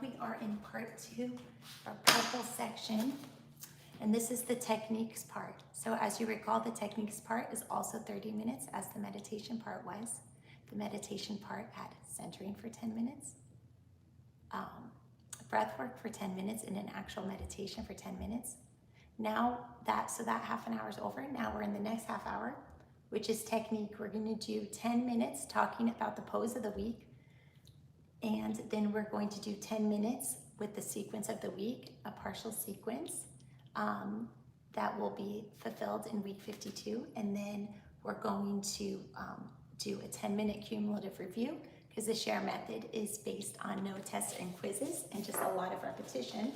we are in part 2, our purple section, and this is the techniques part. So as you recall, the techniques part is also 30 minutes as the meditation part was. The meditation part had centering for 10 minutes, breath work for 10 minutes, and an actual meditation for 10 minutes. Now that half an hour is over. Now we're in the next half hour, which is technique. We're going to do 10 minutes talking about the pose of the week. And then we're going to do 10 minutes with the sequence of the week, a partial sequence that will be fulfilled in week 52. And then we're going to do a 10-minute cumulative review because the SHARE method is based on no tests and quizzes and just a lot of repetition.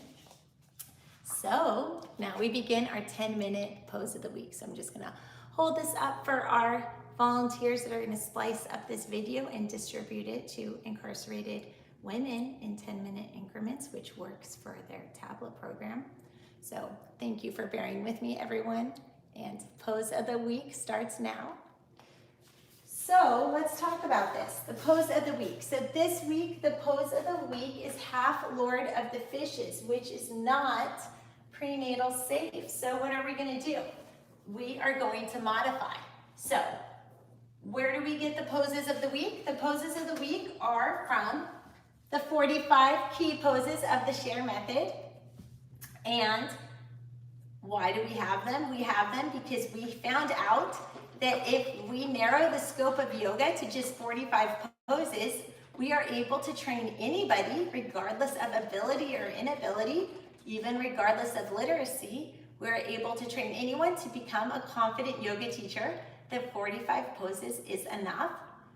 So now we begin our 10-minute pose of the week. So I'm just gonna hold this up for our volunteers that are gonna splice up this video and distribute it to incarcerated women in 10-minute increments, which works for their tablet program. So thank you for bearing with me, everyone. And pose of the week starts now. So let's talk about this, the pose of the week. So this week, the pose of the week is half Lord of the Fishes, which is not prenatal safe. So what are we gonna do? We are going to modify. So where do we get the poses of the week? The poses of the week are from the 45 key poses of the SHARE method. And why do we have them? We have them because we found out that if we narrow the scope of yoga to just 45 poses, we are able to train anybody regardless of ability or inability, even regardless of literacy. We're able to train anyone to become a confident yoga teacher. The 45 poses is enough.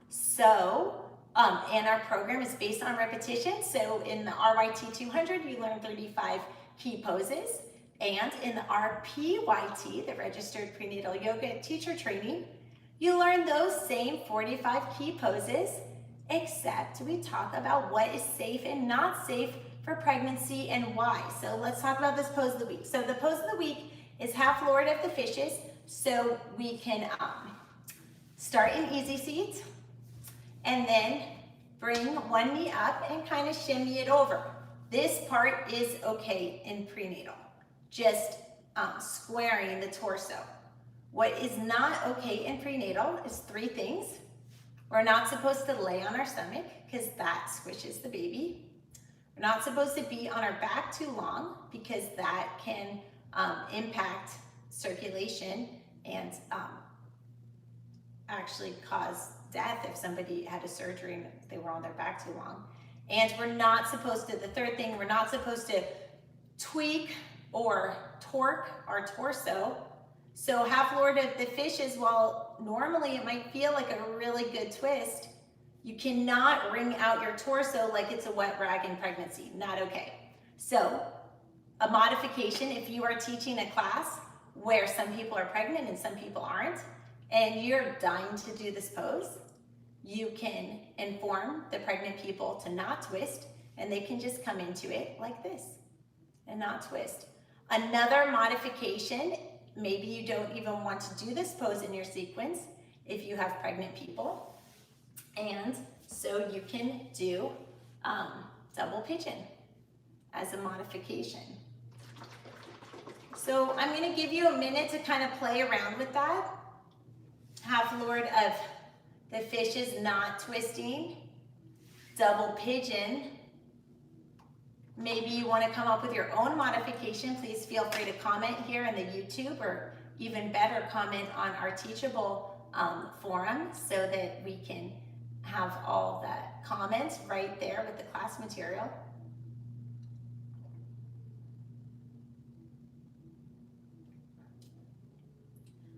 So, and our program is based on repetition. So in the RYT 200, you learn 35 key poses. And in the RPYT, the Registered Prenatal Yoga Teacher Training, you learn those same 45 key poses, except we talk about what is safe and not safe for pregnancy and why. So let's talk about this pose of the week. So the pose of the week is half Lord of the Fishes. So we can start in easy seat and then bring one knee up and kind of shimmy it over. This part is okay in prenatal, just squaring the torso. What is not okay in prenatal is 3 things. We're not supposed to lay on our stomach because that squishes the baby. We're not supposed to be on our back too long because that can impact circulation and actually cause death if somebody had a surgery and they were on their back too long. And we're not supposed to, the third thing, we're not supposed to tweak or torque our torso. So half Lord of the Fishes, while normally it might feel like a really good twist, you cannot wring out your torso like it's a wet rag in pregnancy. Not okay. So a modification, if you are teaching a class where some people are pregnant and some people aren't, and you're dying to do this pose, you can inform the pregnant people to not twist, and they can just come into it like this and not twist. Another modification, maybe you don't even want to do this pose in your sequence if you have pregnant people. And so you can do double pigeon as a modification. So I'm going to give you a minute to kind of play around with that. Half Lord of the Fishes not twisting, double pigeon. Maybe you want to come up with your own modification. Please feel free to comment here in the YouTube, or even better, comment on our Teachable forum so that we can have all the comments right there with the class material.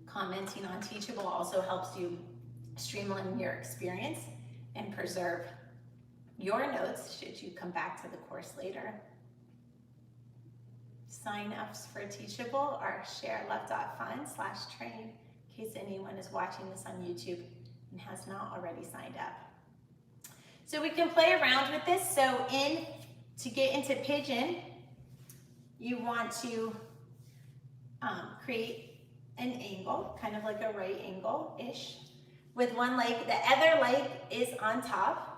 Commenting on Teachable also helps you streamline your experience and preserve your notes should you come back to the course later. Sign-ups for Teachable are sharelove.fun/train, in case anyone is watching this on YouTube and has not already signed up. So we can play around with this. So to get into pigeon, you want to create an angle, kind of like a right angle-ish, with one leg. The other leg is on top.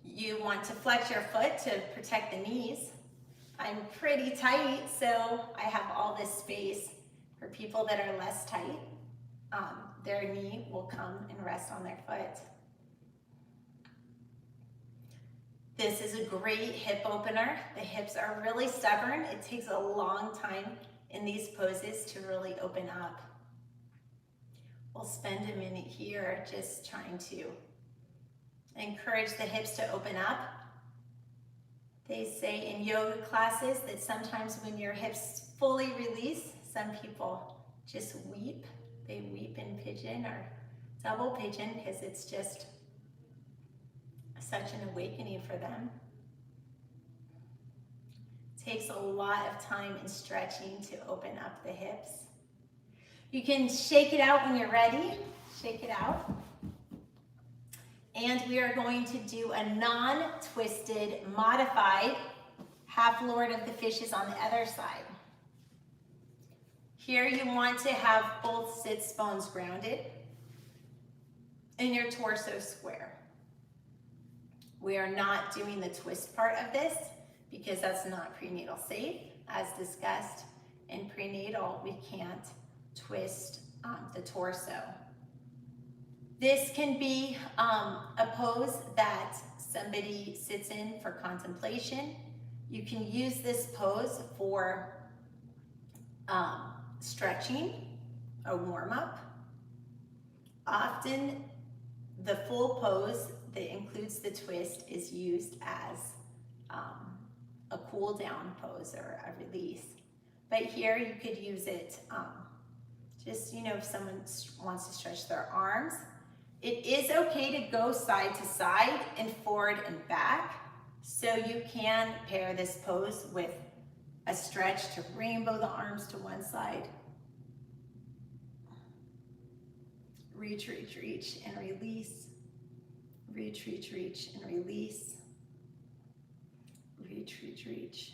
You want to flex your foot to protect the knees. I'm pretty tight, so I have all this space. For people that are less tight, their knee will come and rest on their foot. This is a great hip opener. The hips are really stubborn. It takes a long time in these poses to really open up. We'll spend a minute here just trying to encourage the hips to open up. They say in yoga classes that sometimes when your hips fully release, some people just weep. They weep in pigeon or double pigeon because it's just such an awakening for them. It takes a lot of time and stretching to open up the hips. You can shake it out when you're ready. Shake it out. And we are going to do a non-twisted, modified half Lord of the Fishes on the other side. Here you want to have both sits bones grounded and your torso square. We are not doing the twist part of this because that's not prenatal safe. As discussed, in prenatal, we can't twist the torso. This can be a pose that somebody sits in for contemplation. You can use this pose for stretching, a warm-up. Often the full pose that includes the twist is used as a cool down pose or a release. But here you could use it just, if someone wants to stretch their arms. It is okay to go side to side and forward and back. So you can pair this pose with a stretch to rainbow the arms to one side. Reach, reach, reach, and release. Reach, reach, reach, and release. Reach, reach, reach,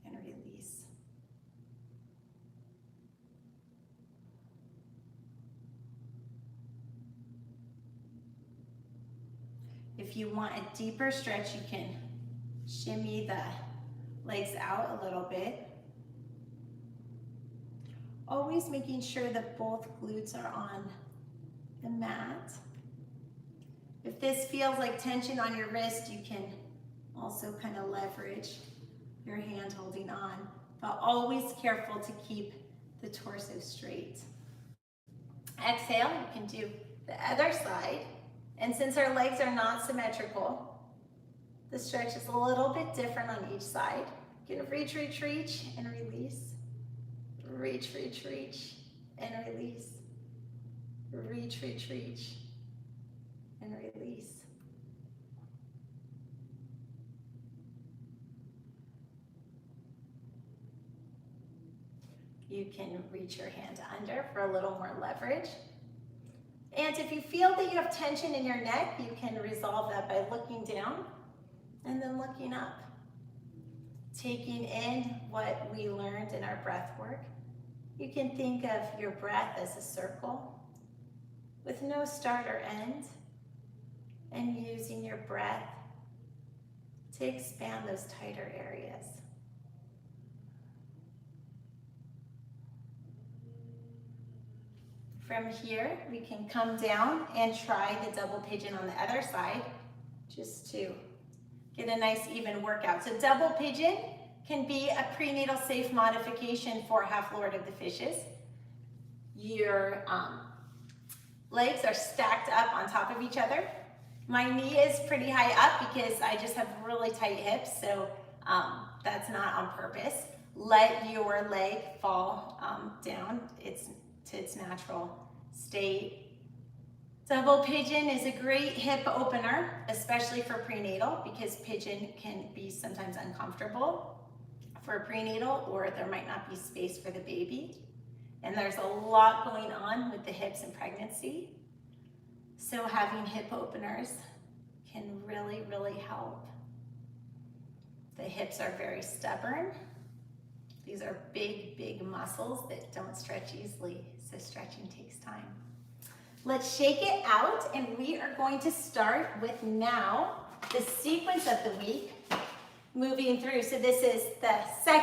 and release. If you want a deeper stretch, you can shimmy the legs out a little bit. Always making sure that both glutes are on the mat. If this feels like tension on your wrist, you can also kind of leverage your hand holding on, but always careful to keep the torso straight. Exhale, you can do the other side. And since our legs are not symmetrical, the stretch is a little bit different on each side. You can reach, reach, reach, and release. Reach, reach, reach, and release. Reach, reach, reach, and release. You can reach your hand under for a little more leverage. And if you feel that you have tension in your neck, you can resolve that by looking down and then looking up. Taking in what we learned in our breath work. You can think of your breath as a circle with no start or end, and using your breath to expand those tighter areas. From here, we can come down and try the double pigeon on the other side, just to get a nice even workout. So double pigeon can be a prenatal safe modification for half Lord of the Fishes. Your legs are stacked up on top of each other. My knee is pretty high up because I just have really tight hips, so that's not on purpose. Let your leg fall down to its natural state. Double pigeon is a great hip opener, especially for prenatal, because pigeon can be sometimes uncomfortable for prenatal, or there might not be space for the baby. And there's a lot going on with the hips in pregnancy. So having hip openers can really, really help. The hips are very stubborn. These are big, big muscles that don't stretch easily, so stretching takes time. Let's shake it out, and we are going to start with now the sequence of the week moving through. So this is the second